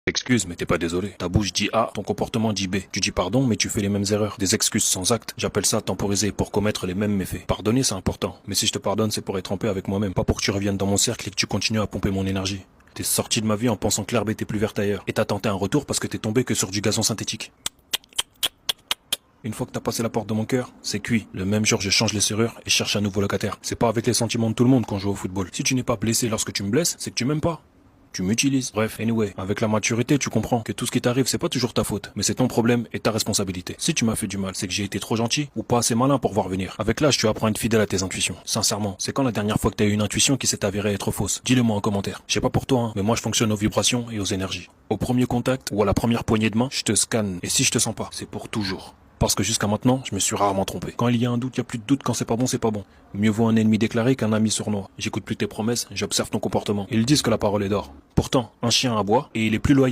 Excuse, mais t'es pas désolé. Ta bouche dit A, ton comportement dit B. Tu dis pardon, mais tu fais les mêmes erreurs. Des excuses sans acte, j'appelle ça temporiser pour commettre les mêmes méfaits. Pardonner, c'est important. Mais si je te pardonne, c'est pour être en paix avec moi-même. Pas pour que tu reviennes dans mon cercle et que tu continues à pomper mon énergie. T'es sorti de ma vie en pensant que l'herbe était plus verte ailleurs. Et t'as tenté un retour parce que t'es tombé que sur du gazon synthétique. Une fois que t'as passé la porte de mon cœur, c'est cuit. Le même jour, je change les serrures et cherche un nouveau locataire. C'est pas avec les sentiments de tout le monde qu'on joue au football. Si tu n'es pas blessé lorsque tu me blesses, c'est que tu m'aimes pas. Tu m'utilises. Bref, anyway, avec la maturité, tu comprends que tout ce qui t'arrive, c'est pas toujours ta faute, mais c'est ton problème et ta responsabilité. Si tu m'as fait du mal, c'est que j'ai été trop gentil ou pas assez malin pour voir venir. Avec l'âge, tu apprends à être fidèle à tes intuitions. Sincèrement, c'est quand la dernière fois que t'as eu une intuition qui s'est avérée être fausse? Dis-le moi en commentaire. Je sais pas pour toi, hein, mais moi je fonctionne aux vibrations et aux énergies. Au premier contact ou à la première poignée de main, je te scanne. Et si je te sens pas, c'est pour toujours. Parce que jusqu'à maintenant, je me suis rarement trompé. Quand il y a un doute, il y a plus de doute. Quand c'est pas bon, c'est pas bon. Mieux vaut un ennemi déclaré qu'un ami sournois. J'écoute plus tes promesses, j'observe ton comportement. Ils disent que la parole est d'or. Pourtant, un chien aboie et il est plus loyal